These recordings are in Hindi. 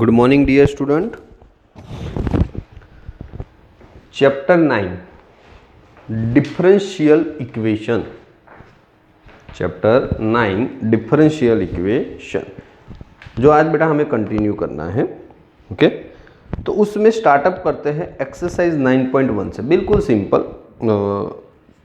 Good morning dear student. Chapter 9 differential equation, chapter 9 differential equation जो आज बेटा हमें कंटिन्यू करना है। ओके, तो उसमें स्टार्टअप करते हैं एक्सरसाइज 9.1 से। बिल्कुल सिंपल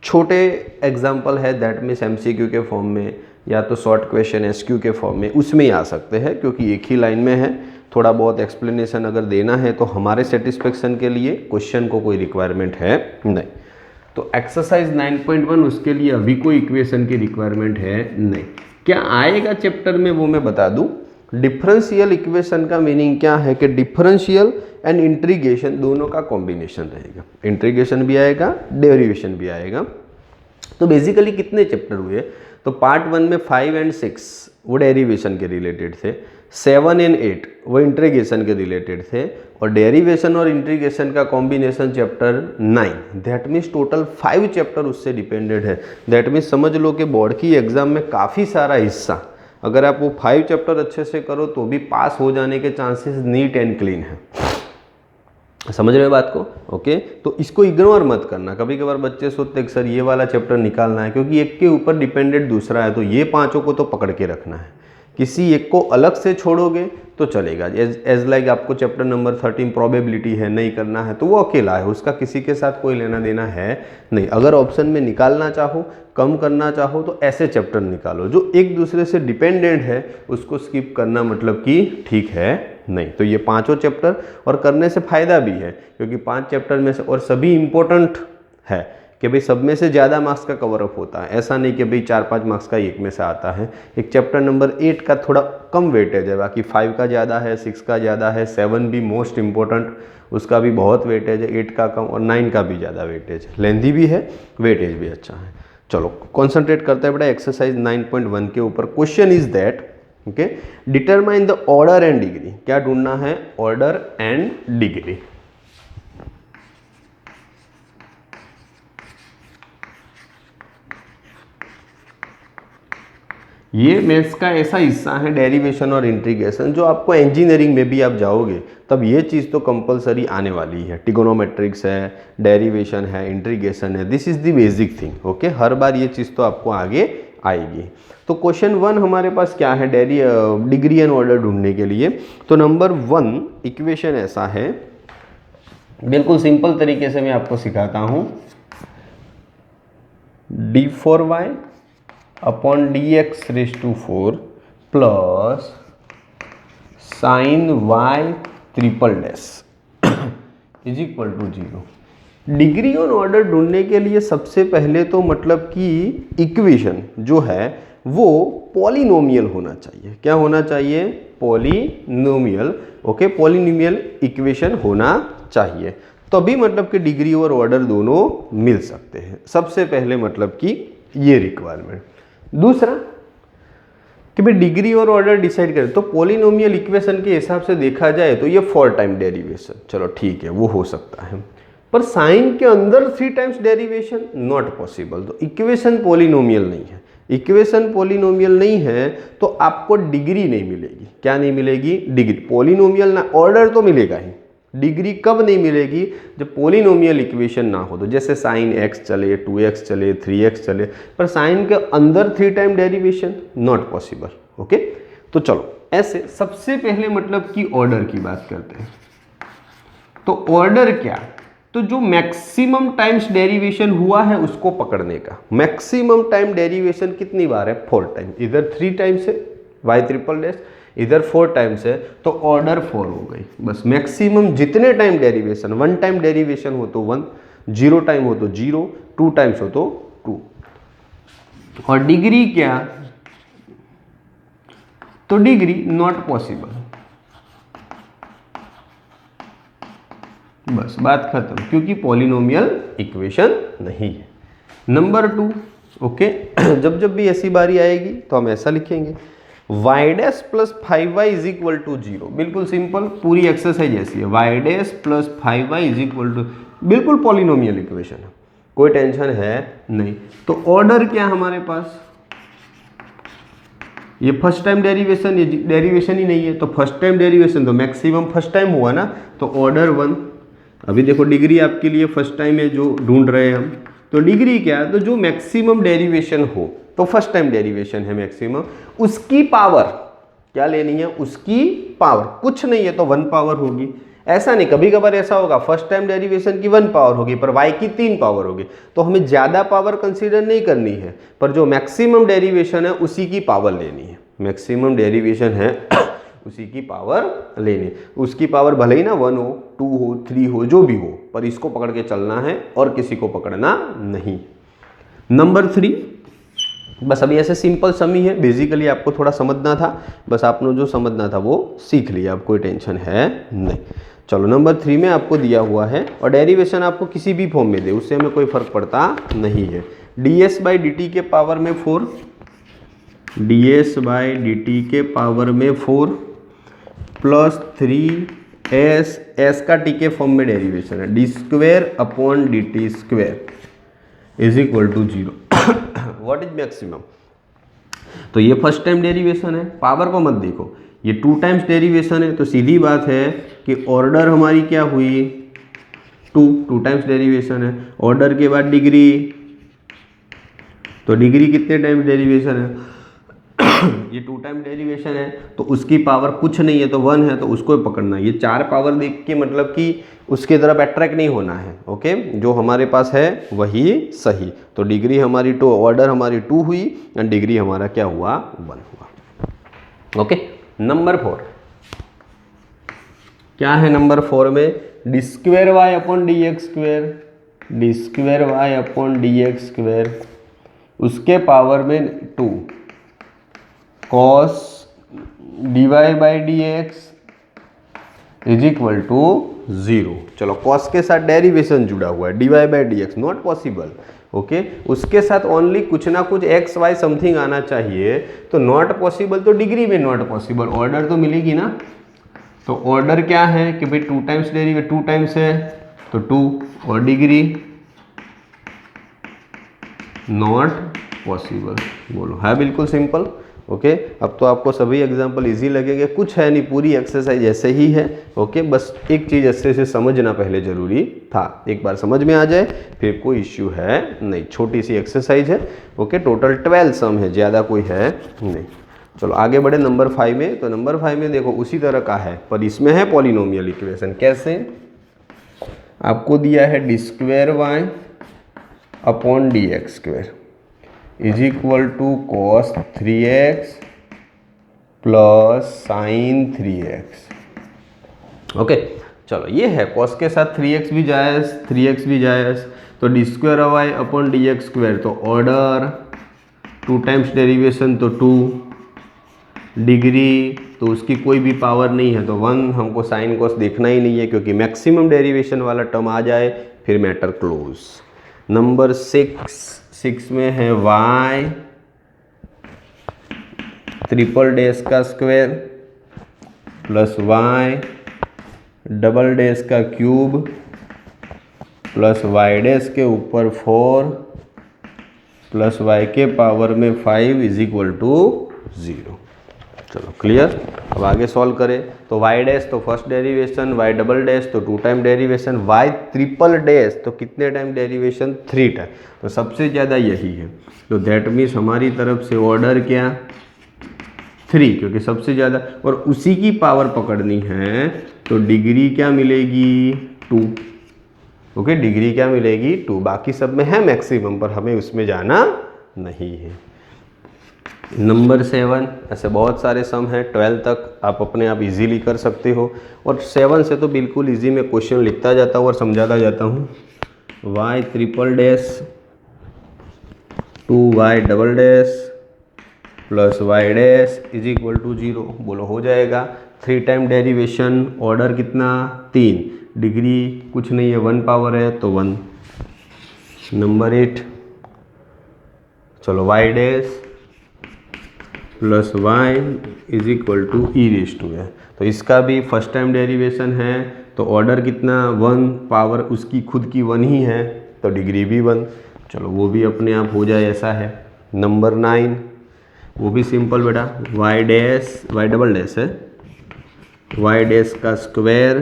छोटे एग्जाम्पल है, दैट मीन्स एमसीक्यू के फॉर्म में या तो शॉर्ट क्वेश्चन एसक्यू के फॉर्म में, उसमें ही आ सकते हैं क्योंकि एक ही लाइन में है। थोड़ा बहुत एक्सप्लेनेशन अगर देना है तो हमारे सेटिस्फेक्शन के लिए, क्वेश्चन को कोई रिक्वायरमेंट है नहीं। तो एक्सरसाइज 9.1 उसके लिए अभी कोई इक्वेशन की रिक्वायरमेंट है नहीं। क्या आएगा चैप्टर में वो मैं बता दूं। डिफरेंशियल इक्वेशन का मीनिंग क्या है कि डिफरेंशियल एंड इंटीग्रेशन दोनों का कॉम्बिनेशन रहेगा। इंटीग्रेशन भी आएगा, डेरिवेशन भी आएगा। तो बेसिकली कितने चैप्टर हुए, तो पार्ट 1 में 5 और 6 वो डेरिवेशन के रिलेटेड थे, 7 और 8 वो इंटीग्रेशन के रिलेटेड थे, और डेरिवेशन और इंटीग्रेशन का combination chapter 9। That means total 5 chapter उससे डिपेंडेड है। दैट मीन्स समझ लो कि बोर्ड की एग्जाम में काफ़ी सारा हिस्सा, अगर आप वो 5 चैप्टर अच्छे से करो तो भी पास हो जाने के चांसेस नीट एंड क्लीन है। समझ रहे हो बात को। ओके, तो इसको इग्नोर मत करना। कभी कभार बच्चे सोचते हैं कि सर ये वाला चैप्टर निकालना है, क्योंकि एक के ऊपर डिपेंडेंट दूसरा है, तो ये पांचों को तो पकड़ के रखना है। किसी एक को अलग से छोड़ोगे तो चलेगा। एज लाइक आपको चैप्टर नंबर 13 प्रोबेबिलिटी है, नहीं करना है तो वो अकेला है, उसका किसी के साथ कोई लेना देना है नहीं। अगर ऑप्शन में निकालना चाहो, कम करना चाहो तो ऐसे चैप्टर निकालो जो एक दूसरे से डिपेंडेंट है, उसको स्किप करना मतलब कि ठीक है नहीं। तो ये पांचों चैप्टर, और करने से फायदा भी है क्योंकि 5 चैप्टर में से और सभी इंपॉर्टेंट है कि भाई सब में से ज़्यादा मार्क्स का कवर अप होता है। ऐसा नहीं कि भाई 4-5 मार्क्स का एक में से आता है। एक चैप्टर नंबर 8 का थोड़ा कम वेटेज है, बाकी 5 का ज़्यादा है, 6 का ज़्यादा है, 7 भी मोस्ट इम्पोर्टेंट उसका भी बहुत वेटेज है, 8 का कम और 9 का भी ज़्यादा वेटेज है। लेंथी भी है, वेटेज भी अच्छा है। चलो कॉन्सेंट्रेट करते हैं बेटा एक्सरसाइज 9.1 के ऊपर। Question is that okay, determine the order and degree. क्या ढूंढना है, ऑर्डर एंड डिग्री। ये मैथ्स का ऐसा हिस्सा है डेरिवेशन और इंटीग्रेशन जो आपको इंजीनियरिंग में भी आप जाओगे तब ये चीज़ तो कंपलसरी आने वाली है। ट्रिगोनोमेट्रिक्स है, डेरिवेशन है, इंटीग्रेशन है, this is the basic thing. Okay, हर बार ये चीज़ तो आपको आगे आएगी। तो क्वेश्चन 1 हमारे पास क्या है, डिग्री एंड ऑर्डर ढूंढने के लिए। तो नंबर 1 इक्वेशन ऐसा है, बिल्कुल सिंपल तरीके से मैं आपको सिखाता हूँ। d4y upon dx⁴ plus sine y triple dash is equal to 0। Degree और ऑर्डर ढूंढने के लिए सबसे पहले तो मतलब कि इक्वेशन जो है वो पॉलिनोमियल होना चाहिए। क्या होना चाहिए, पॉलिनोमियल। ओके, पॉलिनोमियल इक्वेशन होना चाहिए, तभी मतलब कि डिग्री और ऑर्डर दोनों मिल सकते हैं। सबसे पहले मतलब कि ये रिक्वायरमेंट। दूसरा कि भाई डिग्री और ऑर्डर डिसाइड करें तो पॉलिनोमियल इक्वेशन के हिसाब से देखा जाए तो ये 4 टाइम डेरिवेशन, चलो ठीक है वो हो सकता है, पर साइन के अंदर 3 टाइम्स डेरिवेशन नॉट पॉसिबल। तो इक्वेशन पॉलिनोमियल नहीं है। इक्वेशन पॉलिनोमियल नहीं है तो आपको डिग्री नहीं मिलेगी। क्या नहीं मिलेगी, डिग्री। पॉलिनोमियल ना, ऑर्डर तो मिलेगा ही, डिग्री कब नहीं मिलेगी, जब पॉलिनोमियल इक्वेशन ना हो। तो जैसे साइन x चले, 2x चले, 3x चले, पर साइन के अंदर 3 time derivation not possible. Okay, तो चलो ऐसे सबसे पहले मतलब कि ऑर्डर की बात करते हैं। तो ऑर्डर क्या, तो जो मैक्सिमम टाइम्स डेरिवेशन हुआ है उसको पकड़ने का। मैक्सिमम टाइम डेरिवेशन कितनी बार है, 4 टाइम। इधर 3 टाइम्स है y ट्रिपल डैश, इधर 4 टाइम्स है, तो ऑर्डर 4 हो गई। बस मैक्सिमम जितने टाइम डेरिवेशन, 1 टाइम डेरिवेशन हो तो 1, 0 टाइम हो तो 0, 2 टाइम्स हो तो 2। और डिग्री क्या, तो डिग्री नॉट पॉसिबल। बस बात खत्म, क्योंकि पॉलिनोमियल इक्वेशन नहीं है। नंबर 2 ओके, जब भी ऐसी बारी आएगी तो हम ऐसा लिखेंगे, y dash plus 5y is equal to 0। बिल्कुल सिंपल, पूरी एक्सरसाइज ऐसी है। y dash plus 5y is equal to, बिल्कुल पॉलिनोमियल इक्वेशन है, कोई टेंशन है नहीं। तो ऑर्डर क्या हमारे पास, ये फर्स्ट टाइम डेरिवेशन, ये डेरिवेशन ही नहीं है, तो फर्स्ट टाइम डेरिवेशन तो मैक्सिमम फर्स्ट टाइम हुआ ना, तो ऑर्डर 1। अभी देखो डिग्री आपके लिए फर्स्ट टाइम है जो ढूंढ रहे हैं हम, तो डिग्री क्या है, तो जो मैक्सिमम डेरिवेशन हो, तो फर्स्ट टाइम डेरिवेशन है मैक्सिमम, उसकी पावर क्या लेनी है, उसकी पावर, कुछ नहीं है तो 1 पावर होगी। ऐसा नहीं, कभी कभार ऐसा होगा फर्स्ट टाइम डेरिवेशन की 1 पावर होगी पर y की 3 पावर होगी, तो हमें ज़्यादा पावर कंसीडर नहीं करनी है, पर जो मैक्सिमम डेरिवेशन है उसी की पावर लेनी है। मैक्सिमम डेरिवेशन है उसी की पावर लेनी, उसकी पावर भले ही ना 1 हो, 2 हो, 3 हो, जो भी हो, पर इसको पकड़ के चलना है और किसी को पकड़ना नहीं। नंबर 3, बस अभी ऐसे सिंपल सम ही है, बेसिकली आपको थोड़ा समझना था, बस आपने जो समझना था वो सीख लिया, अब कोई टेंशन है नहीं। चलो नंबर 3 में आपको दिया हुआ है, और डेरिवेशन आपको किसी भी फॉर्म में दे उससे हमें कोई फर्क पड़ता नहीं है। ds बाई dt के पावर में 4, ds बाई dt के पावर में 4 प्लस 3s, s का t के फॉर्म में डेरिवेशन है, d square upon d t square is equal to 0। What is maximum, तो ये फर्स्ट टाइम डेरिवेशन है, पावर को मत देखो, ये 2 टाइम्स डेरिवेशन है, तो सीधी बात है कि ऑर्डर हमारी क्या हुई 2 टाइम्स डेरिवेशन है, ऑर्डर के बाद डिग्री, तो डिग्री कितने टाइम्स डेरिवेशन है ये 2 टाइम डेरिवेशन है, तो उसकी पावर कुछ नहीं है तो 1 है, तो उसको पकड़ना है। ये 4 पावर देख के मतलब कि उसके तरफ अट्रैक्ट नहीं होना है, ओके, जो हमारे पास है वही सही। तो डिग्री हमारी 2, ऑर्डर हमारी 2 हुई एंड डिग्री हमारा क्या हुआ 1 हुआ, ओके। नंबर 4 क्या है, नंबर 4 में d square y upon d x square, d square y upon d x square, उसके पावर में 2 cos dy by d x is equal to 0। चलो cos के साथ डेरिवेशन जुड़ा हुआ है, dy by d x not possible, okay, उसके साथ ओनली कुछ ना कुछ x y समथिंग आना चाहिए, तो नॉट पॉसिबल, तो डिग्री में नॉट पॉसिबल, ऑर्डर तो मिलेगी ना, तो ऑर्डर क्या है कि भाई 2 टाइम्स डेरिवेशन, 2 टाइम्स है तो 2, और डिग्री नॉट पॉसिबल, बोलो है बिल्कुल सिंपल, ओके। अब तो आपको सभी एग्जाम्पल इजी लगेंगे, कुछ है नहीं, पूरी एक्सरसाइज ऐसे ही है, ओके। बस एक चीज़ अच्छे से समझना पहले जरूरी था, एक बार समझ में आ जाए फिर कोई इश्यू है नहीं, छोटी सी एक्सरसाइज है, ओके। टोटल 12 सम है, ज़्यादा कोई है नहीं। चलो आगे बढ़े नंबर 5 में, तो नंबर 5 में देखो उसी तरह का है, पर इसमें है पॉलिनोमियल इक्वेशन। कैसे, आपको दिया है d square y upon d x square is equal to cos 3x plus sine 3x, okay. चलो ये है कॉस के साथ 3x भी जायज़, 3x भी जायज़, तो d square y upon d x square, तो ऑर्डर 2 टाइम्स डेरिवेशन तो 2, डिग्री तो उसकी कोई भी पावर नहीं है तो 1, हमको साइन कॉस देखना ही नहीं है क्योंकि मैक्सिमम डेरिवेशन वाला टर्म आ जाए फिर मैटर क्लोज। नंबर 6 में है y ट्रिपल डैश का square plus y double dash का क्यूब प्लस y डैश के ऊपर 4 प्लस y के पावर में 5 इज इक्वल टू 0। चलो क्लियर। अब आगे सॉल्व करें तो y डैश तो first derivation, y double dash तो 2 time derivation, y triple dash तो कितने टाइम डेरिवेशन 3 टाइम, तो सबसे ज़्यादा यही है, तो दैट मीन्स हमारी तरफ से ऑर्डर क्या 3, क्योंकि सबसे ज़्यादा और उसी की पावर पकड़नी है, तो डिग्री क्या मिलेगी 2, ओके, डिग्री क्या मिलेगी 2। बाकी सब में है मैक्सिमम, पर हमें उसमें जाना नहीं है। नंबर 7, ऐसे बहुत सारे सम हैं, 12 तक आप अपने आप इजीली कर सकते हो, और 7 से तो बिल्कुल इजी में क्वेश्चन लिखता जाता हूँ और समझाता जाता हूँ। y triple dash 2y double dash plus y dash is equal to 0, बोलो हो जाएगा। 3 टाइम डेरिवेशन, ऑर्डर कितना 3, डिग्री कुछ नहीं है 1 पावर है तो 1। नंबर 8, चलो y dash plus y is equal to e raise to है, तो इसका भी फर्स्ट टाइम डेरिवेशन है, तो ऑर्डर कितना 1, पावर उसकी खुद की 1 ही है तो डिग्री भी 1। चलो वो भी अपने आप हो जाए, ऐसा है। नंबर 9, वो भी सिंपल बेटा, वाई डबल डैश है, वाई डैश का square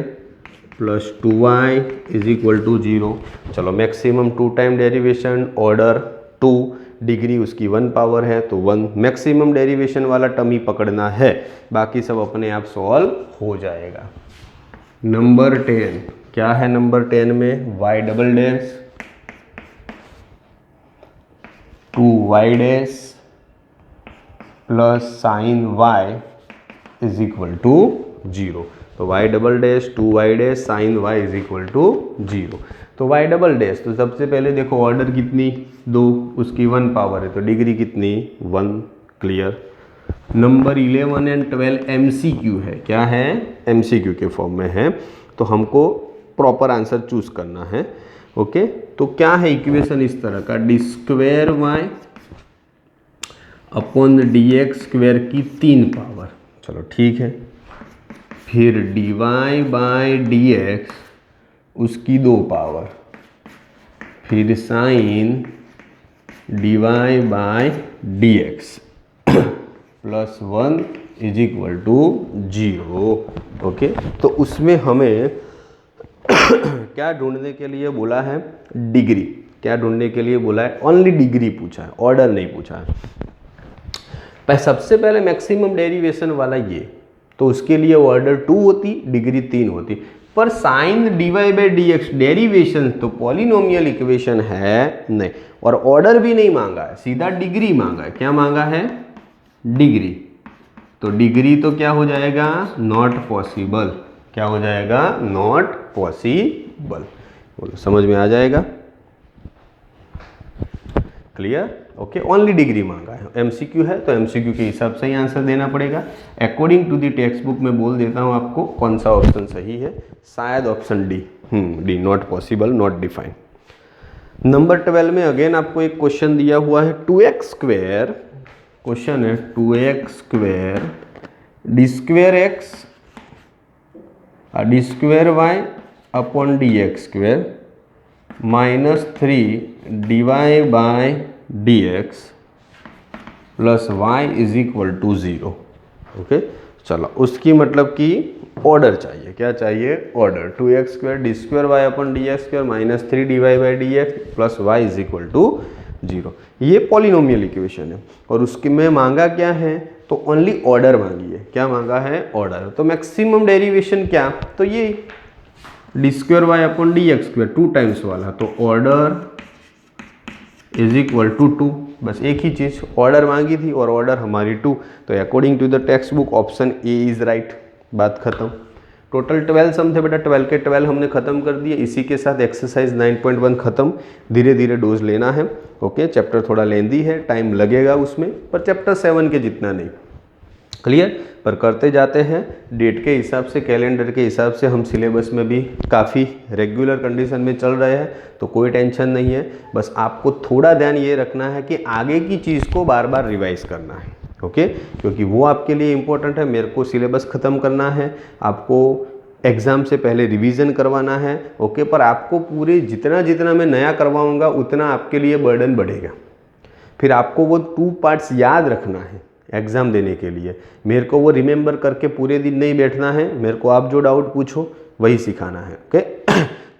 plus 2y is equal to 0। चलो maximum 2 time derivation, order 2, degree उसकी 1 पावर है तो 1, मैक्सिमम डेरिवेशन वाला टर्म ही पकड़ना है, बाकी सब अपने आप सॉल्व हो जाएगा। नंबर 10 क्या है? नंबर 10 में y double dash 2y dash plus sine y is equal to 0। तो y double dash 2y dash sine y is equal to 0। तो y डबल डैश, तो सबसे पहले देखो ऑर्डर कितनी 2, उसकी 1 पावर है तो डिग्री कितनी 1, क्लियर। नंबर 11 एंड 12 MCQ है, क्या है? MCQ के फॉर्म में है, तो हमको प्रॉपर आंसर चूज करना है। ओके, तो क्या है इक्वेशन इस तरह का, d square y upon d x square की 3 पावर, चलो ठीक है, फिर d y by d x उसकी 2 पावर, फिर sine d y by d x plus 1 is equal to 0। Okay, तो उसमें हमें क्या ढूंढने के लिए बोला है? डिग्री। क्या ढूंढने के लिए बोला है? ओनली डिग्री पूछा है, ऑर्डर नहीं पूछा है। सबसे पहले मैक्सिमम डेरिवेशन वाला ये, तो उसके लिए ऑर्डर 2 होती, डिग्री 3 होती, पर sine d y by d x derivation तो पॉलिनोमियल इक्वेशन है नहीं, और ऑर्डर भी नहीं मांगा है, सीधा डिग्री मांगा है। क्या मांगा है? डिग्री। तो डिग्री तो क्या हो जाएगा? Not possible. क्या हो जाएगा? Not possible. बोलो, समझ में आ जाएगा? क्लियर? ओके, ओनली डिग्री मांगा है। एमसीक्यू है तो एमसीक्यू के हिसाब से ही आंसर देना पड़ेगा। According to the text book में बोल देता हूँ आपको कौन सा ऑप्शन सही है, शायद option D, D, not possible, not define. Number 12 में अगेन आपको एक क्वेश्चन दिया हुआ है 2x स्क्वेयर, क्वेश्चन है 2x square d square x d square y upon d x square -3 d y by d x plus y is equal to 0। Okay, चलो उसकी मतलब कि ऑर्डर चाहिए। क्या चाहिए? Order. 2x square d square y upon d x square -3 d y by d x plus y is equal to 0। ये पॉलिनोमियल इक्वेशन है और उसकी में मांगा क्या है? तो ओनली ऑर्डर मांगी है। क्या मांगा है? ऑर्डर। तो मैक्सिमम डेरिवेशन क्या? तो ये D square y upon d x square 2 times वाला, तो ऑर्डर इज इक्वल टू 2। बस एक ही चीज़, ऑर्डर मांगी थी और ऑर्डर हमारी 2, तो according to the text book option A is right. बात खत्म। टोटल 12 सम थे बेटा, 12 के 12 हमने खत्म कर दिए। इसी के साथ एक्सरसाइज 9.1 खत्म। धीरे धीरे डोज लेना है। ओके, चैप्टर थोड़ा लेंदी है, टाइम लगेगा उसमें, पर चैप्टर 7 के जितना नहीं। क्लियर? पर करते जाते हैं। डेट के हिसाब से, कैलेंडर के हिसाब से हम सिलेबस में भी काफ़ी रेगुलर कंडीशन में चल रहे हैं, तो कोई टेंशन नहीं है। बस आपको थोड़ा ध्यान ये रखना है कि आगे की चीज़ को बार बार रिवाइज करना है। ओके, क्योंकि वो आपके लिए इम्पोर्टेंट है। मेरे को सिलेबस ख़त्म करना है, आपको एग्ज़ाम से पहले रिवीजन करवाना है। ओके, पर आपको पूरे जितना जितना मैं नया करवाऊँगा उतना आपके लिए बर्डन बढ़ेगा। फिर आपको वो 2 पार्ट्स याद रखना है एग्ज़ाम देने के लिए। मेरे को वो रिमेंबर करके पूरे दिन नहीं बैठना है, मेरे को आप जो डाउट पूछो वही सिखाना है। ओके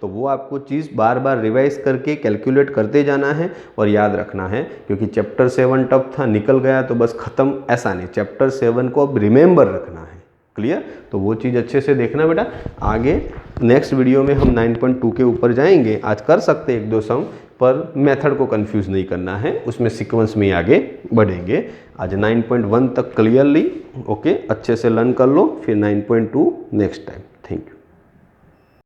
तो वो आपको चीज़ बार बार रिवाइज करके कैलकुलेट करते जाना है और याद रखना है, क्योंकि चैप्टर 7 टफ था, निकल गया तो बस ख़त्म, ऐसा नहीं। चैप्टर 7 को अब रिमेंबर रखना है। क्लियर? तो वो चीज़ अच्छे से देखना बेटा। आगे नेक्स्ट वीडियो में हम 9.2 के ऊपर जाएंगे। आज कर सकते 1-2 सम, पर मेथड को कंफ्यूज नहीं करना है, उसमें सीक्वेंस में आगे बढ़ेंगे। आज 9.1 तक क्लियरली ओके अच्छे से लर्न कर लो, फिर 9.2 नेक्स्ट टाइम। Thank you.